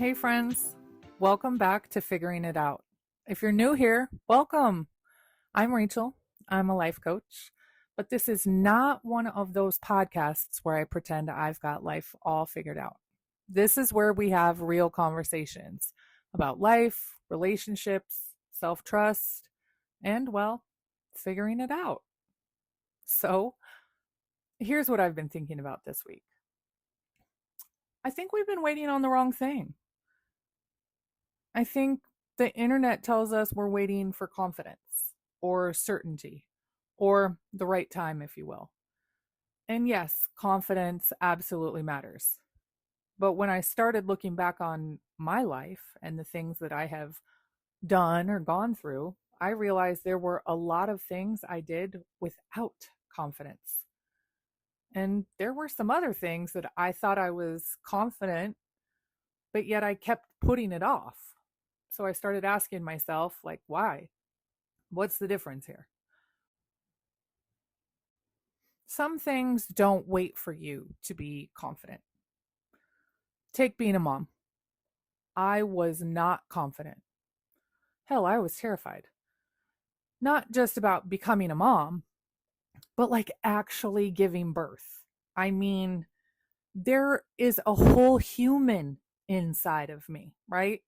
Hey, friends. Welcome back to Figuring It Out. If you're new here, welcome. I'm Rachel. I'm a life coach, but this is not one of those podcasts where I pretend I've got life all figured out. This is where we have real conversations about life, relationships, self trust, and, well, figuring it out. So, here's what I've been thinking about this week. I think we've been waiting on the wrong thing. I think the internet tells us we're waiting for confidence or certainty or the right time, if you will. And yes, confidence absolutely matters. But when I started looking back on my life and the things that I have done or gone through, I realized there were a lot of things I did without confidence. And there were some other things that I thought I was confident, but yet I kept putting it off. So I started asking myself, like, why? What's the difference here? Some things don't wait for you to be confident. Take being a mom. I was not confident. Hell, I was terrified. Not just about becoming a mom, but like actually giving birth. I mean, there is a whole human inside of me, right?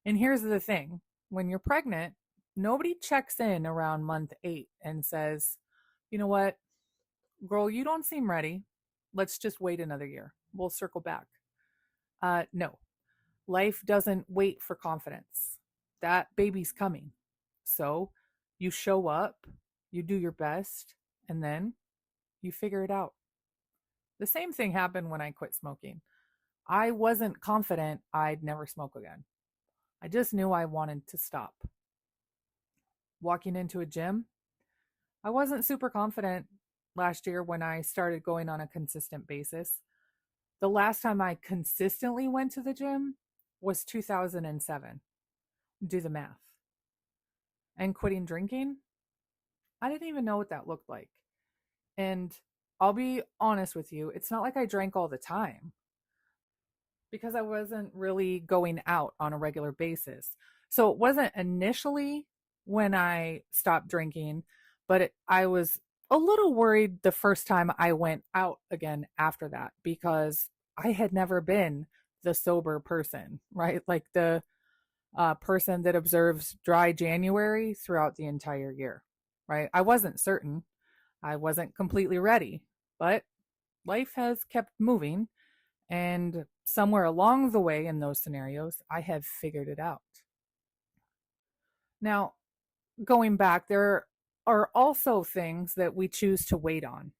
And here's the thing. When you're pregnant, nobody checks in around month 8 and says, "You know what? Girl, you don't seem ready. Let's just wait another year. We'll circle back." No, life doesn't wait for confidence. That baby's coming. So you show up, you do your best, and then you figure it out. The same thing happened when I quit smoking. I wasn't confident I'd never smoke again. I just knew I wanted to stop. Walking into a gym, I wasn't super confident last year when I started going on a consistent basis. The last time I consistently went to the gym was 2007. Do the math. And quitting drinking, I didn't even know what that looked like. And I'll be honest with you, it's not like I drank all the time because I wasn't really going out on a regular basis. So it wasn't initially when I stopped drinking, but I was a little worried the first time I went out again after that because I had never been the sober person, right? Like the person that observes dry January throughout the entire year, right? I wasn't certain. I wasn't completely ready, but life has kept moving. And somewhere along the way in those scenarios, I have figured it out. Now, going back, there are also things that we choose to wait on.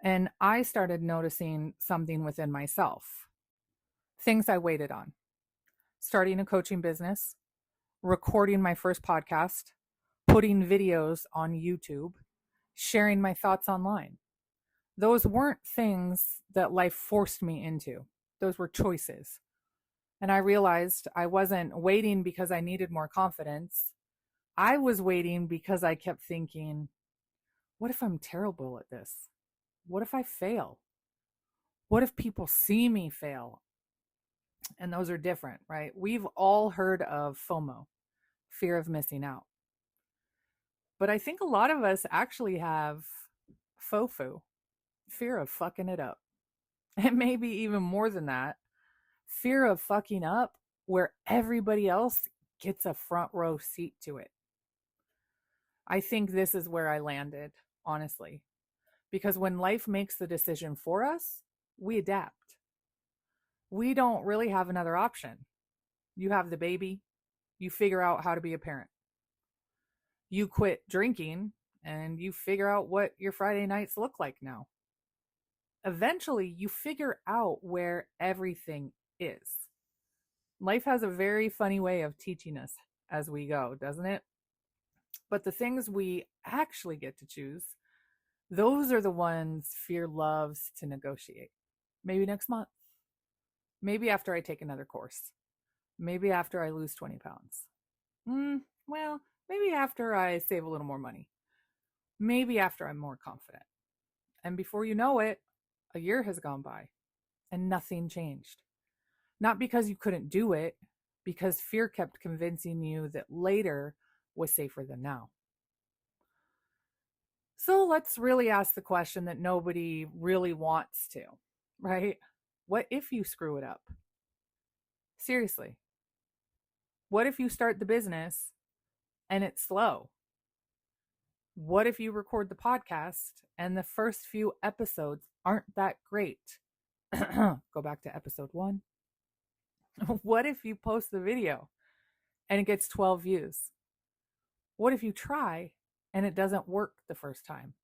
And I started noticing something within myself. Things I waited on. Starting a coaching business, recording my first podcast, putting videos on YouTube, sharing my thoughts online. Those weren't things that life forced me into. Those were choices. And I realized I wasn't waiting because I needed more confidence. I was waiting because I kept thinking, what if I'm terrible at this? What if I fail? What if people see me fail? And those are different, right? We've all heard of FOMO, fear of missing out. But I think a lot of us actually have FOFU, fear of fucking it up. And maybe even more than that, fear of fucking up where everybody else gets a front row seat to it. I think this is where I landed, honestly, because when life makes the decision for us, we adapt. We don't really have another option. You have the baby, you figure out how to be a parent. You quit drinking and you figure out what your Friday nights look like now. Eventually, you figure out where everything is. Life has a very funny way of teaching us as we go, doesn't it? But the things we actually get to choose, those are the ones fear loves to negotiate. Maybe next month. Maybe after I take another course. Maybe after I lose 20 pounds. Well, maybe after I save a little more money. Maybe after I'm more confident. And before you know it, a year has gone by and nothing changed. Not because you couldn't do it, because fear kept convincing you that later was safer than now. So let's really ask the question that nobody really wants to, right? What if you screw it up? Seriously. What if you start the business and it's slow? What if you record the podcast and the first few episodes aren't that great? Go back to episode 1. What if you post the video and it gets 12 views? What if you try and it doesn't work the first time?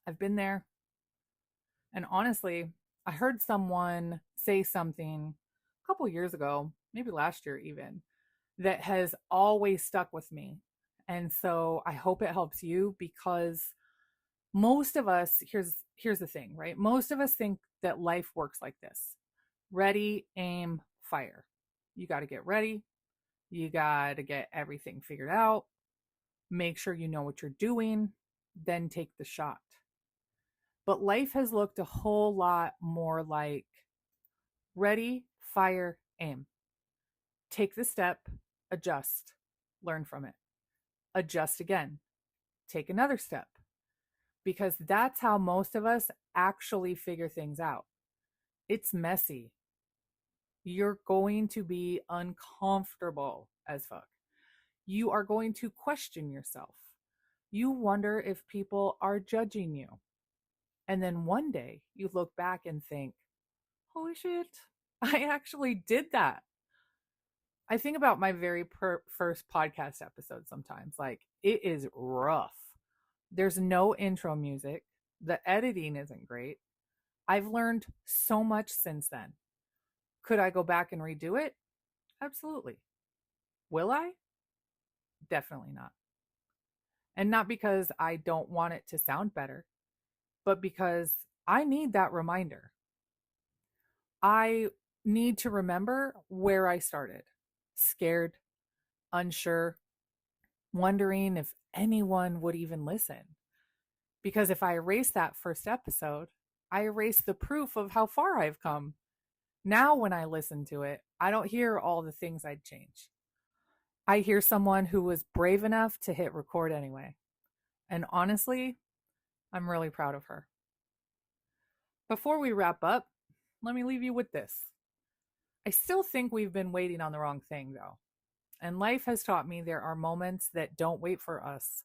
I've been there. And honestly, I heard someone say something a couple years ago, maybe last year even, that has always stuck with me. And so I hope it helps you, because most of us, here's the thing, right? Most of us think that life works like this. Ready, aim, fire. You got to get ready. You got to get everything figured out. Make sure you know what you're doing, then take the shot. But life has looked a whole lot more like ready, fire, aim. Take the step, adjust, learn from it. Adjust again. Take another step. Because that's how most of us actually figure things out. It's messy. You're going to be uncomfortable as fuck. You are going to question yourself. You wonder if people are judging you. And then one day you look back and think, holy shit, I actually did that. I think about my very first podcast episode sometimes. Like, it is rough. There's no intro music. The editing isn't great. I've learned so much since then. Could I go back and redo it? Absolutely. Will I? Definitely not. And not because I don't want it to sound better, but because I need that reminder. I need to remember where I started. Scared, unsure, wondering if anyone would even listen. Because if I erase that first episode, I erase the proof of how far I've come. Now when I listen to it, I don't hear all the things I'd change. I hear someone who was brave enough to hit record anyway. And honestly, I'm really proud of her. Before we wrap up, let me leave you with this. I still think we've been waiting on the wrong thing, though. And life has taught me there are moments that don't wait for us.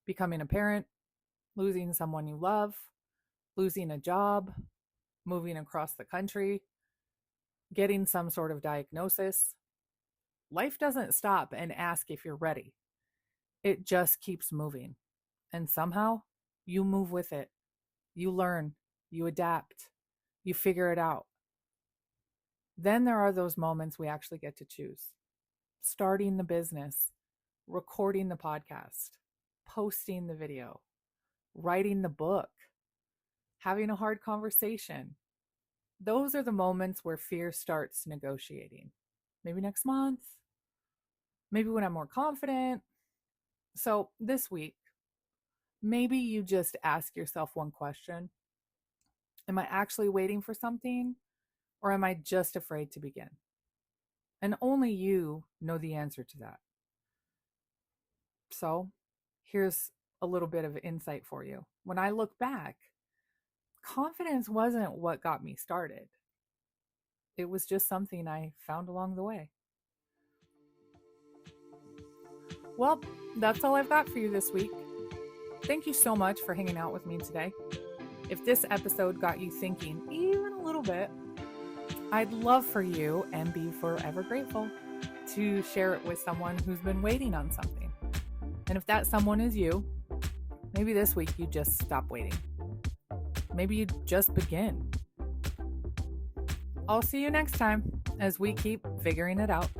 Becoming a parent, losing someone you love, losing a job, moving across the country, getting some sort of diagnosis. Life doesn't stop and ask if you're ready. It just keeps moving. And somehow, you move with it. You learn, you adapt, you figure it out. Then there are those moments we actually get to choose. Starting the business, recording the podcast, posting the video, writing the book, having a hard conversation. Those are the moments where fear starts negotiating. Maybe next month, maybe when I'm more confident. So this week, maybe you just ask yourself one question. Am I actually waiting for something, or am I just afraid to begin? And only you know the answer to that. So here's a little bit of insight for you. When I look back, confidence wasn't what got me started. It was just something I found along the way. Well, that's all I've got for you this week. Thank you so much for hanging out with me today. If this episode got you thinking even a little bit, I'd love for you, and be forever grateful, to share it with someone who's been waiting on something. And if that someone is you, maybe this week you just stop waiting. Maybe you just begin. I'll see you next time as we keep figuring it out.